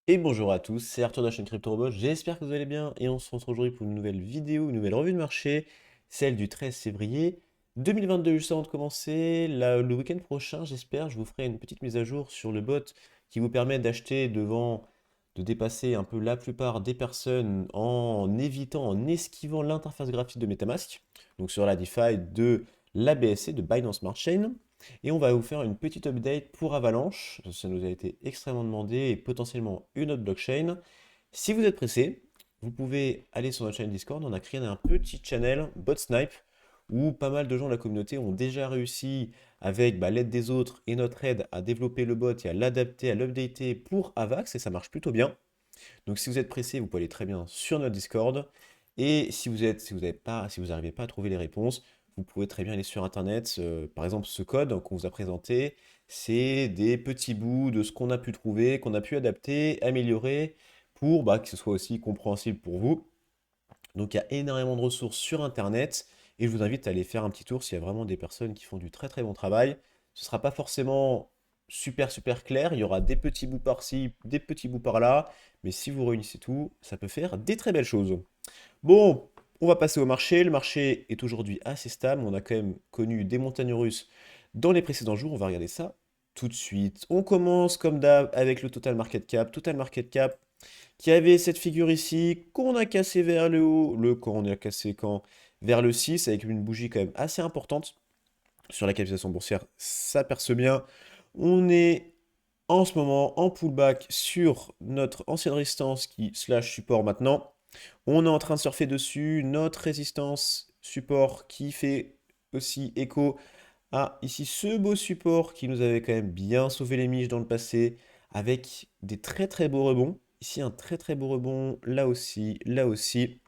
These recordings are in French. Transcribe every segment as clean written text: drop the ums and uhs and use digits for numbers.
Et bonjour à tous, c'est Arthur de la chaîne CryptoRobot, j'espère que vous allez bien et on se retrouve aujourd'hui pour une nouvelle vidéo, une nouvelle revue de marché, celle du 13 février 2022. Juste avant de commencer, le week-end prochain, j'espère, je vous ferai une petite mise à jour sur le bot qui vous permet d'acheter de dépasser un peu la plupart des personnes en évitant, en esquivant l'interface graphique de MetaMask, donc sur la DeFi de la BSC, de Binance Smart Chain. Et on va vous faire une petite update pour Avalanche. Ça nous a été extrêmement demandé et potentiellement une autre blockchain. Si vous êtes pressé, vous pouvez aller sur notre chaîne Discord. On a créé un petit channel Bot Snipe où pas mal de gens de la communauté ont déjà réussi, avec l'aide des autres et notre aide, à développer le bot et à l'adapter, à l'updater pour Avax et ça marche plutôt bien. Donc si vous êtes pressé, vous pouvez aller très bien sur notre Discord. Et si vous n'arrivez pas à trouver les réponses, vous pouvez très bien aller sur Internet. Par exemple, ce code qu'on vous a présenté, c'est des petits bouts de ce qu'on a pu trouver, qu'on a pu adapter, améliorer, pour que ce soit aussi compréhensible pour vous. Donc il y a énormément de ressources sur Internet et je vous invite à aller faire un petit tour s'il y a vraiment des personnes qui font du très très bon travail. Ce ne sera pas forcément super clair, il y aura des petits bouts par-ci, des petits bouts par-là, mais si vous réunissez tout, ça peut faire des très belles choses. Bon, on va passer au marché. Le marché est aujourd'hui assez stable, on a quand même connu des montagnes russes dans les précédents jours, on va regarder ça tout de suite. On commence comme d'hab avec le Total Market Cap. Total Market Cap qui avait cette figure ici, qu'on a cassé vers le haut, quand on a cassé quand vers le 6 avec une bougie quand même assez importante sur la capitalisation boursière, ça perce bien. On est en ce moment en pullback sur notre ancienne résistance qui slash support maintenant. On est en train de surfer dessus, notre résistance support qui fait aussi écho à ici ce beau support qui nous avait quand même bien sauvé les miches dans le passé avec des très très beaux rebonds. Ici un très très beau rebond, là aussi, là aussi.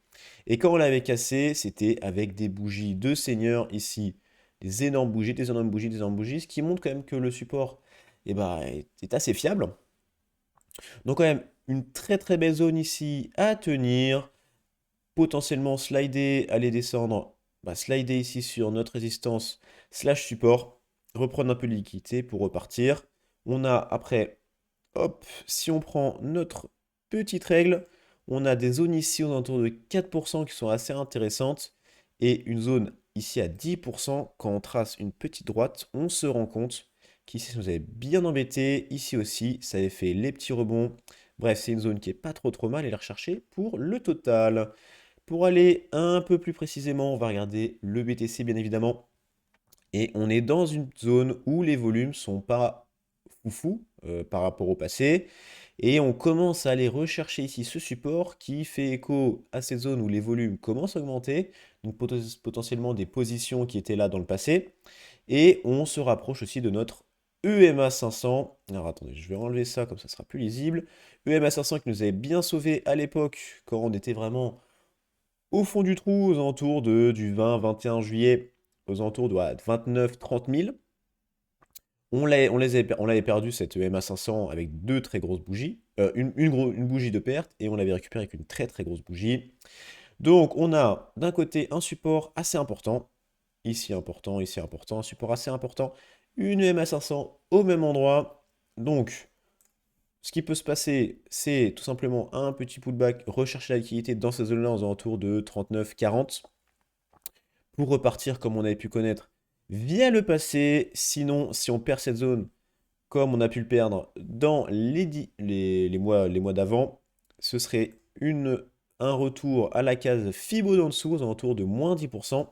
Et quand on l'avait cassé, c'était avec des bougies de seigneur ici. Des énormes bougies, des énormes bougies, des énormes bougies, ce qui montre quand même que le support est assez fiable. Donc quand même une très très belle zone ici à tenir. Potentiellement slider, aller descendre, slider ici sur notre résistance slash support, reprendre un peu de liquidité pour repartir. On a après, hop, si on prend notre petite règle, on a des zones ici aux alentours de 4% qui sont assez intéressantes et une zone ici à 10%. Quand on trace une petite droite, on se rend compte qu'ici ça nous avait bien embêté, ici aussi ça avait fait les petits rebonds. Bref, c'est une zone qui est pas trop mal et la rechercher pour le total. Pour aller un peu plus précisément, on va regarder le BTC bien évidemment. Et on est dans une zone où les volumes sont pas foufou par rapport au passé. Et on commence à aller rechercher ici ce support qui fait écho à cette zone où les volumes commencent à augmenter. Donc potentiellement des positions qui étaient là dans le passé. Et on se rapproche aussi de notre EMA 500. Alors attendez, je vais enlever ça comme ça sera plus lisible. EMA 500 qui nous avait bien sauvé à l'époque quand on était vraiment au fond du trou, aux alentours du 20-21 juillet, aux alentours de 29-30 000. On l'avait perdu, cette EMA 500, avec deux très grosses bougies. Une bougie de perte, et on l'avait récupéré avec une très très grosse bougie. Donc on a d'un côté un support assez important, ici important, un support assez important, une EMA 500 au même endroit. Donc ce qui peut se passer, c'est tout simplement un petit pullback, rechercher la liquidité dans ces zones-là aux alentours de 39-40 pour repartir comme on avait pu connaître via le passé. Sinon, si on perd cette zone comme on a pu le perdre dans les mois d'avant, ce serait un retour à la case Fibo d'en dessous aux alentours de moins 10%.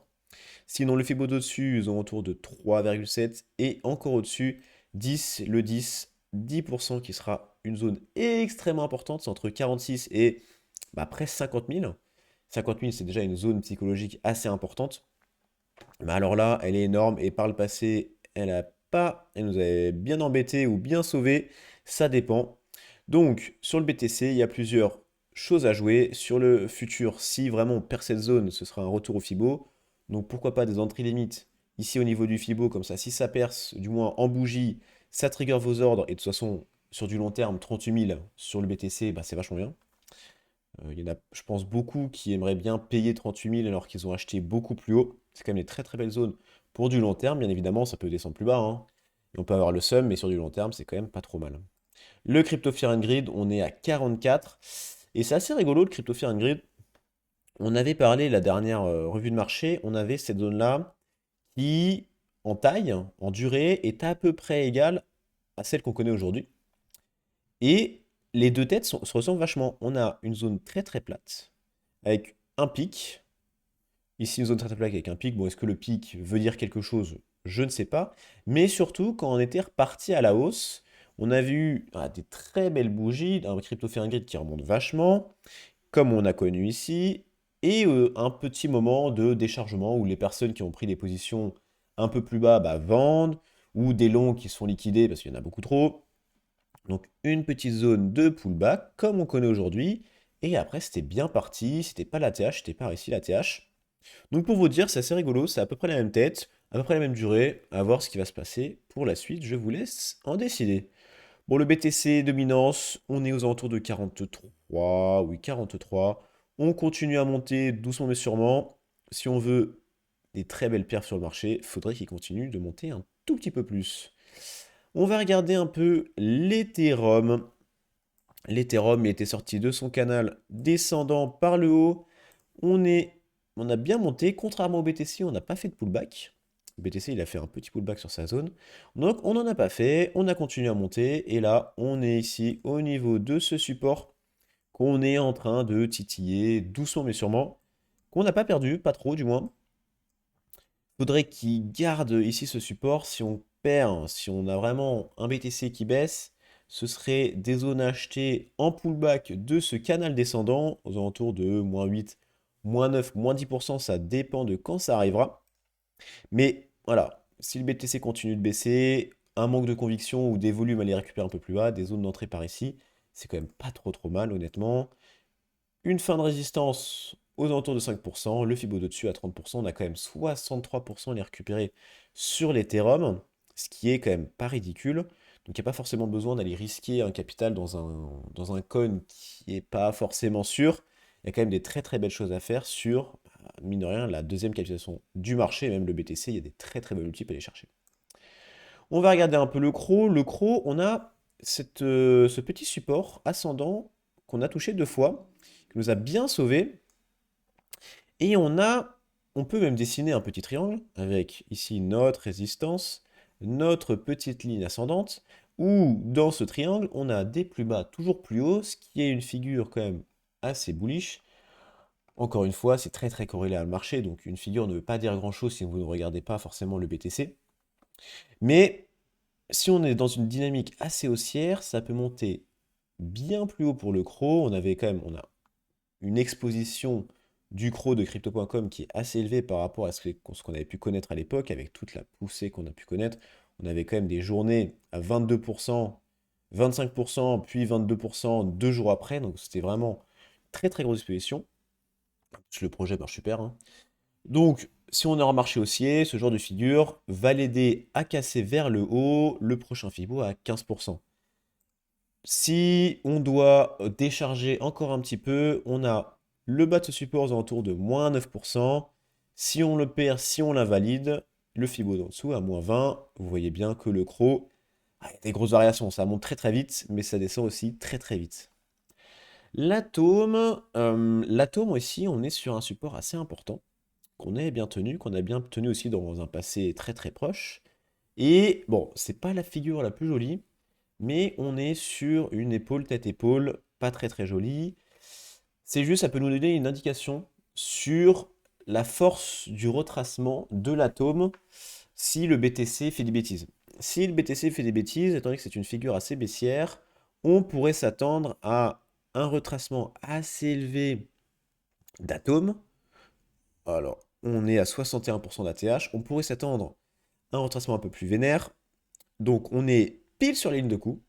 Sinon, le Fibo d'au-dessus aux alentours de 3,7 et encore au-dessus, 10, le 10% qui sera une zone extrêmement importante, c'est entre 46 et presque 50 000. 50 000, c'est déjà une zone psychologique assez importante. Mais alors là, elle est énorme et par le passé, elle nous avait bien embêté ou bien sauvé, ça dépend. Donc, sur le BTC, il y a plusieurs choses à jouer. Sur le futur, si vraiment on perd cette zone, ce sera un retour au Fibo. Donc, pourquoi pas des entrées limites ici au niveau du Fibo, comme ça, si ça perce, du moins en bougie, ça trigger vos ordres. Et de toute façon, sur du long terme, 38 000 sur le BTC, c'est vachement bien. Il y en a, je pense, beaucoup qui aimeraient bien payer 38 000 alors qu'ils ont acheté beaucoup plus haut. C'est quand même des très très belles zones pour du long terme. Bien évidemment, ça peut descendre plus bas, hein. Et on peut avoir le seum, mais sur du long terme, c'est quand même pas trop mal. Le Crypto Fear and Greed, on est à 44. Et c'est assez rigolo, le Crypto Fear and Greed. On avait parlé la dernière revue de marché, on avait cette zone-là qui, en taille, en durée, est à peu près égale à celle qu'on connaît aujourd'hui. Et les deux têtes se ressemblent vachement. On a une zone très très plate, avec un pic. Ici, une zone très très plate avec un pic. Bon, est-ce que le pic veut dire quelque chose? Je ne sais pas. Mais surtout, quand on était reparti à la hausse, on a vu des très belles bougies, un crypto Grid qui remonte vachement, comme on a connu ici, et un petit moment de déchargement où les personnes qui ont pris des positions un peu plus bas vendent, ou des longs qui sont liquidés parce qu'il y en a beaucoup trop. Donc une petite zone de pullback, comme on connaît aujourd'hui, et après c'était bien parti, c'était pas la TH, c'était par ici la TH. Donc pour vous dire, c'est assez rigolo, c'est à peu près la même tête, à peu près la même durée, à voir ce qui va se passer pour la suite, je vous laisse en décider. Bon, le BTC dominance, on est aux alentours de 43, oui 43. On continue à monter doucement mais sûrement. Si on veut des très belles perfs sur le marché, il faudrait qu'il continue de monter un tout petit peu plus. On va regarder un peu l'Ethereum. L'Ethereum, il était sorti de son canal descendant par le haut. On a bien monté, contrairement au BTC, on n'a pas fait de pullback. Le BTC, il a fait un petit pullback sur sa zone. Donc, on n'en a pas fait, on a continué à monter. Et là, on est ici au niveau de ce support qu'on est en train de titiller doucement mais sûrement. Qu'on n'a pas perdu, pas trop du moins. Faudrait qu'il garde ici ce support. Si on perd, si on a vraiment un BTC qui baisse, ce serait des zones achetées en pullback de ce canal descendant aux alentours de -8, -9, -10%. Ça dépend de quand ça arrivera. Mais voilà, si le BTC continue de baisser, un manque de conviction ou des volumes à les récupérer un peu plus bas, des zones d'entrée par ici, c'est quand même pas trop mal honnêtement. Une fin de résistance aux alentours de 5%, le Fibo de dessus à 30%, on a quand même 63% à les récupérer sur l'Ethereum, ce qui est quand même pas ridicule. Donc il n'y a pas forcément besoin d'aller risquer un capital dans un coin qui n'est pas forcément sûr. Il y a quand même des très très belles choses à faire sur, mine de rien, la deuxième capitalisation du marché, même le BTC, il y a des très très belles multiples à aller chercher. On va regarder un peu le CRO. Le CRO, on a ce petit support ascendant qu'on a touché deux fois, qui nous a bien sauvé. Et on peut même dessiner un petit triangle avec ici notre résistance, notre petite ligne ascendante, où dans ce triangle, on a des plus bas toujours plus hauts, ce qui est une figure quand même assez bullish. Encore une fois, c'est très très corrélé à le marché, donc une figure ne veut pas dire grand-chose si vous ne regardez pas forcément le BTC. Mais si on est dans une dynamique assez haussière, ça peut monter bien plus haut pour le CRO. On a une exposition du CRO de crypto.com qui est assez élevée par rapport à ce qu'on avait pu connaître à l'époque, avec toute la poussée qu'on a pu connaître. On avait quand même des journées à 22%, 25%, puis 22% 2 jours après, donc c'était vraiment très très grosse exposition. Le projet marche super, hein. Donc, si on est en marché haussier, ce genre de figure va l'aider à casser vers le haut le prochain Fibo à 15%. Si on doit décharger encore un petit peu, on a le bas de ce support aux alentours de -9%. Si on le perd, si on l'invalide, le Fibo d'en dessous à -20. Vous voyez bien que le CRO, il y a des grosses variations. Ça monte très très vite, mais ça descend aussi très très vite. L'atome aussi, on est sur un support assez important, qu'on a bien tenu aussi dans un passé très très proche. Et bon, c'est pas la figure la plus jolie, mais on est sur une épaule tête-épaule, pas très très jolie. C'est juste, ça peut nous donner une indication sur la force du retracement de l'atome si le BTC fait des bêtises. Si le BTC fait des bêtises, étant donné que c'est une figure assez baissière, on pourrait s'attendre à un retracement assez élevé d'atomes. Alors, on est à 61% d'ATH, on pourrait s'attendre à un retracement un peu plus vénère. Donc, on est pile sur la ligne de coup.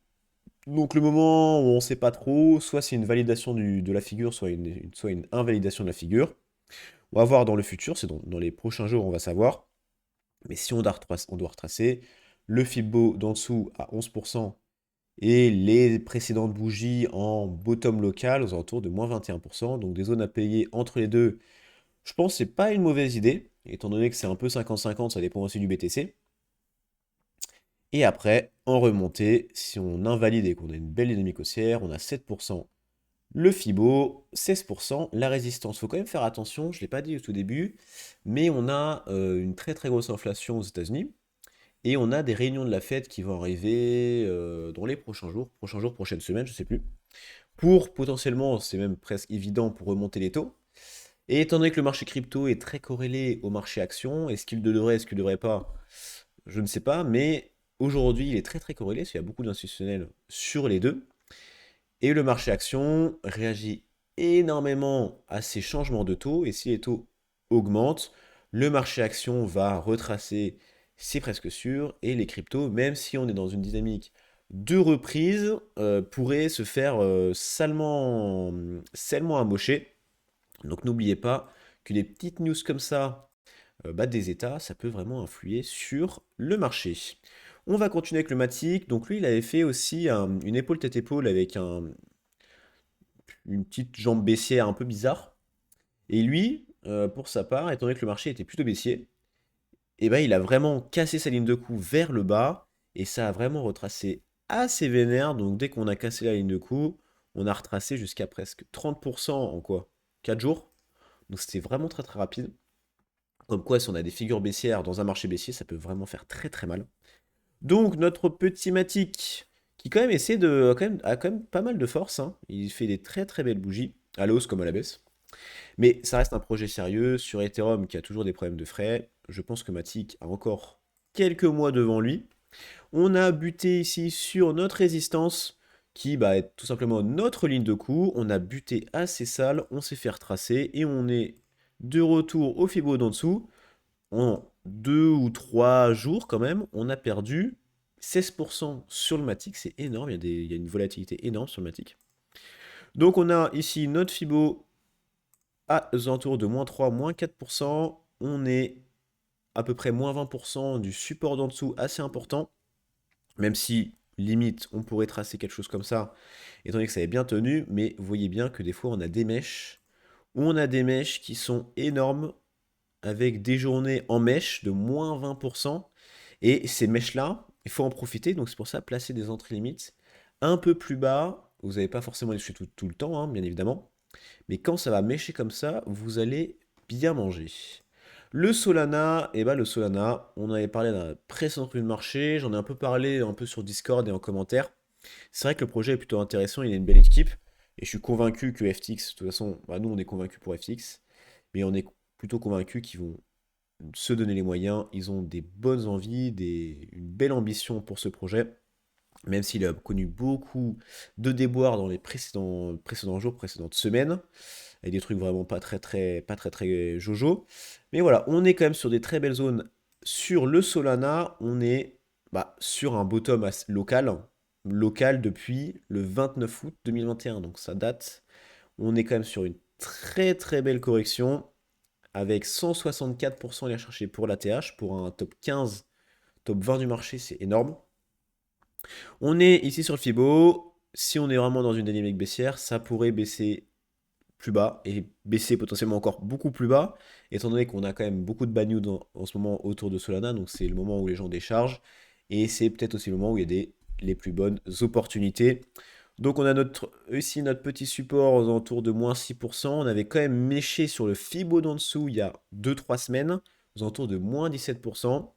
Donc le moment où on ne sait pas trop, soit c'est une validation de la figure, soit une invalidation de la figure. On va voir dans le futur, c'est dans les prochains jours, on va savoir. Mais si on doit retracer le Fibbo d'en dessous à 11% et les précédentes bougies en bottom local aux alentours de -21%, donc des zones à payer entre les deux, je pense que c'est pas une mauvaise idée, étant donné que c'est un peu 50-50, ça dépend aussi du BTC. Et après, en remontée, si on invalide et qu'on a une belle dynamique haussière, on a 7% le Fibo, 16% la résistance. Faut quand même faire attention, je ne l'ai pas dit au tout début, mais on a une très très grosse inflation aux États-Unis et on a des réunions de la Fed qui vont arriver dans les prochains jours, prochaines semaines, je sais plus, pour potentiellement, c'est même presque évident pour remonter les taux. Et étant donné que le marché crypto est très corrélé au marché action, est-ce qu'il ne devrait pas? Je ne sais pas, mais aujourd'hui il est très très corrélé, parce qu'il y a beaucoup d'institutionnels sur les deux. Et le marché action réagit énormément à ces changements de taux. Et si les taux augmentent, le marché action va retracer, c'est presque sûr. Et les cryptos, même si on est dans une dynamique de reprise, pourraient se faire salement amocher. Donc n'oubliez pas que les petites news comme ça des États, ça peut vraiment influer sur le marché. On va continuer avec le Matic. Donc lui, il avait fait aussi une épaule tête-épaule avec une petite jambe baissière un peu bizarre. Et lui, pour sa part, étant donné que le marché était plutôt baissier, et ben, il a vraiment cassé sa ligne de coup vers le bas, et ça a vraiment retracé assez vénère. Donc dès qu'on a cassé la ligne de coup, on a retracé jusqu'à presque 30% en quoi? 4 jours. Donc c'était vraiment très très rapide. Comme quoi, si on a des figures baissières dans un marché baissier, ça peut vraiment faire très très mal. Donc notre petit Matic, qui quand même essaie de, a quand même pas mal de force, hein. Il fait des très très belles bougies, à la hausse comme à la baisse. Mais ça reste un projet sérieux. Sur Ethereum, qui a toujours des problèmes de frais, je pense que Matic a encore quelques mois devant lui. On a buté ici sur notre résistance, qui est tout simplement notre ligne de coup. On a buté assez sale, on s'est fait retracer, et on est de retour au Fibo d'en dessous. En 2 ou 3 jours quand même, on a perdu 16% sur le Matic. C'est énorme, il y a une volatilité énorme sur le Matic. Donc on a ici notre Fibo à aux alentours de -3, -4%. On est à peu près -20% du support d'en dessous assez important, même si limite on pourrait tracer quelque chose comme ça, étant donné que ça est bien tenu, mais vous voyez bien que des fois on a des mèches, ou on a des mèches qui sont énormes, avec des journées en mèche de -20%, et ces mèches-là, il faut en profiter, donc c'est pour ça placer des entrées limites un peu plus bas. Vous n'avez pas forcément les suivre tout le temps, hein, bien évidemment, mais quand ça va mècher comme ça, vous allez bien manger. Le Solana, le Solana, on avait parlé d'un précédent revue de marché, j'en ai un peu parlé un peu sur Discord et en commentaire. C'est vrai que le projet est plutôt intéressant, il a une belle équipe, et je suis convaincu que FTX, de toute façon, nous on est convaincu pour FTX, mais on est plutôt convaincu qu'ils vont se donner les moyens, ils ont des bonnes envies, une belle ambition pour ce projet, même s'il a connu beaucoup de déboires dans les précédents jours, précédentes semaines, avec des trucs vraiment pas très très jojo. Mais voilà, on est quand même sur des très belles zones. Sur le Solana, on est sur un bottom local depuis le 29 août 2021, donc ça date. On est quand même sur une très très belle correction, avec 164% aller chercher pour l'ATH, pour un top 15, top 20 du marché, c'est énorme. On est ici sur le Fibo. Si on est vraiment dans une dynamique baissière, ça pourrait baisser plus bas et baisser potentiellement encore beaucoup plus bas, étant donné qu'on a quand même beaucoup de bad news en ce moment autour de Solana, donc c'est le moment où les gens déchargent, et c'est peut-être aussi le moment où il y a les plus bonnes opportunités. Donc on a ici notre petit support aux alentours de -6%. On avait quand même méché sur le Fibo d'en dessous il y a 2 3 semaines, aux alentours de -17%.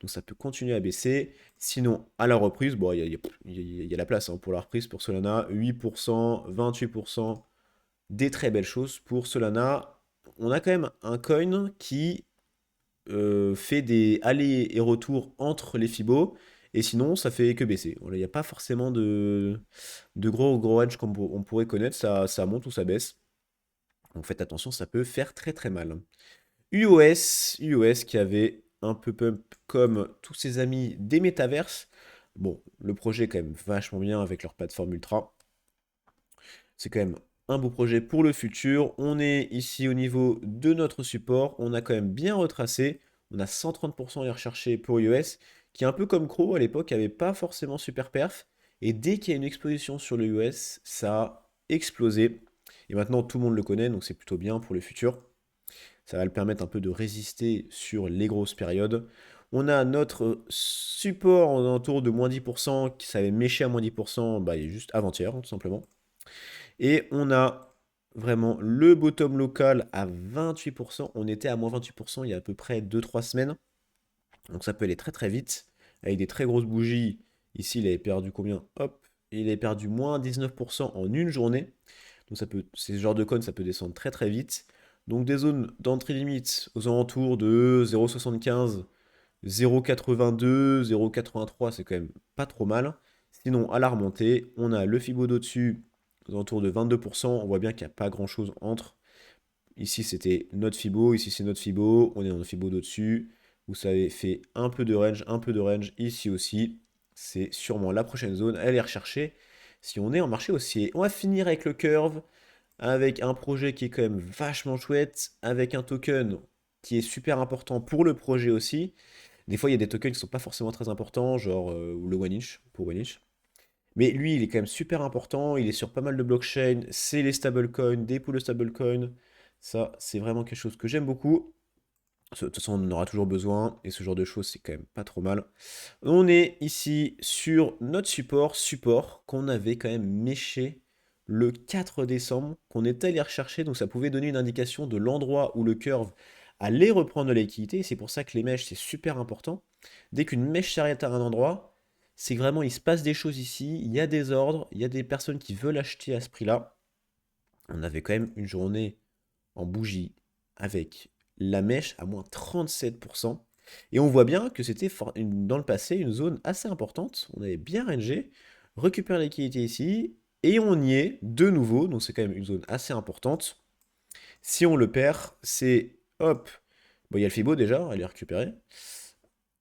Donc ça peut continuer à baisser. Sinon, à la reprise, bon, il y a la place, hein, pour la reprise pour Solana, 8%, 28%, des très belles choses pour Solana. On a quand même un coin qui fait des allers et retours entre les Fibos, et sinon ça fait que baisser. Voilà, il n'y a pas forcément de gros edge comme on pourrait connaître, ça monte ou ça baisse. Donc faites attention, ça peut faire très très mal. UOS qui avait un peu pump comme tous ses amis des métaverses. Bon, le projet est quand même vachement bien avec leur plateforme Ultra. C'est quand même un beau projet pour le futur. On est ici au niveau de notre support. On a quand même bien retracé. On a 130% à aller rechercher pour iOS, qui est un peu comme Crow à l'époque, avait pas forcément super perf. Et dès qu'il y a une exposition sur le iOS, ça a explosé. Et maintenant, tout le monde le connaît, donc c'est plutôt bien pour le futur. Ça va le permettre un peu de résister sur les grosses périodes. On a notre support en alentour de moins 10%, qui s'avait méché à moins 10%, bah, il est juste avant-hier, tout simplement. Et on a vraiment le bottom local à 28%. On était à moins 28% il y a à peu près 2-3 semaines. Donc ça peut aller très très vite. Avec des très grosses bougies. Ici, il avait perdu combien? Hop. Il avait perdu moins 19% en une journée. Donc ça peut, ces genres de coins, ça peut descendre très très vite. Donc des zones d'entrée limite aux alentours de 0,75, 0,82, 0,83, c'est quand même pas trop mal. Sinon, à la remontée, on a le Fibo d'au-dessus aux alentours de 22%. On voit bien qu'il n'y a pas grand-chose entre. Ici, c'était notre Fibo, ici, c'est notre Fibo. On est dans le Fibo d'au-dessus. Vous savez, fait un peu de range, un peu de range. Ici aussi, c'est sûrement la prochaine zone. Elle est recherchée si on est en marché haussier. On va finir avec le curve, avec un projet qui est quand même vachement chouette, avec un token qui est super important pour le projet aussi. Des fois, il y a des tokens qui sont pas forcément très importants, genre le One Inch, pour One Inch. Mais lui, il est quand même super important, il est sur pas mal de blockchains, c'est les stablecoins, des pools de stablecoins. Ça, c'est vraiment quelque chose que j'aime beaucoup. De toute façon, on en aura toujours besoin, et ce genre de choses, c'est quand même pas trop mal. On est ici sur notre support qu'on avait quand même méché le 4 décembre, qu'on est allé rechercher, donc ça pouvait donner une indication de l'endroit où le curve allait reprendre de la liquidité, et c'est pour ça que les mèches, c'est super important. Dès qu'une mèche s'arrête à un endroit, c'est que vraiment, il se passe des choses ici, il y a des ordres, il y a des personnes qui veulent acheter à ce prix-là. On avait quand même une journée en bougie avec la mèche à moins 37%. Et on voit bien que c'était dans le passé une zone assez importante. On avait bien rangé, récupère la liquidité ici, et on y est de nouveau. Donc c'est quand même une zone assez importante. Si on le perd, c'est hop. Bon, il y a le Fibo déjà, elle est récupérée.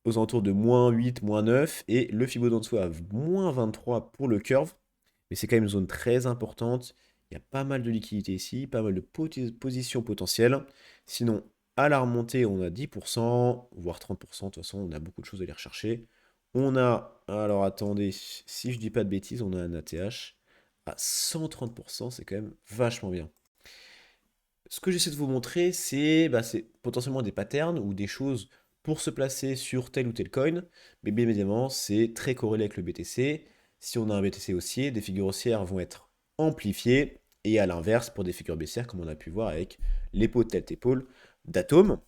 Aux alentours de moins 8, moins 9. Et le Fibo d'en dessous à moins 23 pour le curve. Mais c'est quand même une zone très importante. Il y a pas mal de liquidités ici, pas mal de positions potentielles. Sinon, à la remontée, on a 10%, voire 30%. De toute façon, on a beaucoup de choses à aller rechercher. On a, alors attendez, si je dis pas de bêtises, on a un ATH à 130%. C'est quand même vachement bien. Ce que j'essaie de vous montrer, c'est potentiellement des patterns ou des choses pour se placer sur tel ou tel coin. Mais bien évidemment, c'est très corrélé avec le BTC. Si on a un BTC haussier, des figures haussières vont être amplifiées. Et à l'inverse, pour des figures baissières, comme on a pu voir avec l'épaule tête épaule d'Atom.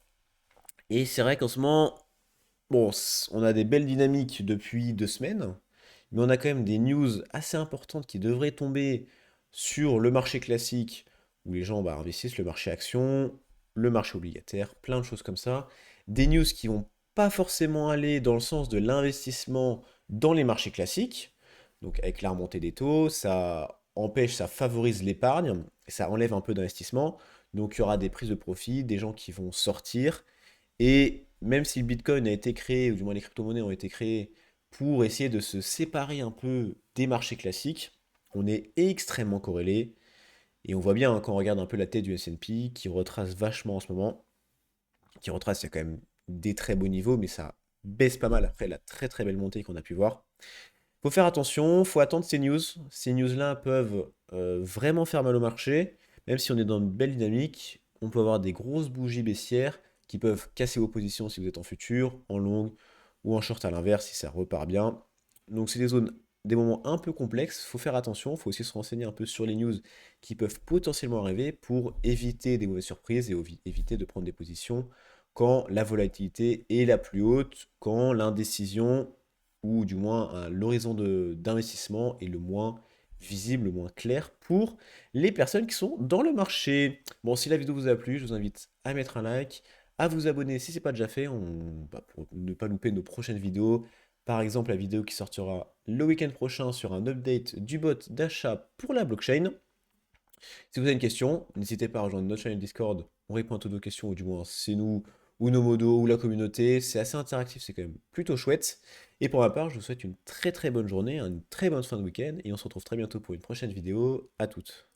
Et c'est vrai qu'en ce moment, bon, on a des belles dynamiques depuis 2 semaines. Mais on a quand même des news assez importantes qui devraient tomber sur le marché classique, où les gens investissent, le marché action, le marché obligataire, plein de choses comme ça. Des news qui vont pas forcément aller dans le sens de l'investissement dans les marchés classiques. Donc avec la remontée des taux, ça empêche, ça favorise l'épargne, et ça enlève un peu d'investissement. Donc il y aura des prises de profit, des gens qui vont sortir. Et même si le Bitcoin a été créé, ou du moins les crypto-monnaies ont été créées pour essayer de se séparer un peu des marchés classiques, on est extrêmement corrélé. Et on voit bien quand on regarde un peu la tête du S&P qui retrace vachement en ce moment, qui retrace, il y a quand même des très beaux niveaux, mais ça baisse pas mal après la très très belle montée qu'on a pu voir. Faut faire attention, faut attendre ces news. Ces news-là peuvent vraiment faire mal au marché, même si on est dans une belle dynamique, on peut avoir des grosses bougies baissières qui peuvent casser vos positions si vous êtes en futur, en longue ou en short à l'inverse si ça repart bien. Donc c'est des zones, des moments un peu complexes, faut faire attention, faut aussi se renseigner un peu sur les news qui peuvent potentiellement arriver pour éviter des mauvaises surprises et éviter de prendre des positions quand la volatilité est la plus haute, quand l'indécision ou du moins l'horizon d'investissement est le moins visible, le moins clair pour les personnes qui sont dans le marché. Bon, si la vidéo vous a plu, je vous invite à mettre un like, à vous abonner si ce n'est pas déjà fait, pour ne pas louper nos prochaines vidéos. Par exemple, la vidéo qui sortira le week-end prochain sur un update du bot d'achat pour la blockchain. Si vous avez une question, n'hésitez pas à rejoindre notre chaîne Discord. On répond à toutes vos questions, ou du moins c'est nous, ou nos modos, ou la communauté. C'est assez interactif, c'est quand même plutôt chouette. Et pour ma part, je vous souhaite une très très bonne journée, une très bonne fin de week-end, et on se retrouve très bientôt pour une prochaine vidéo. À toutes.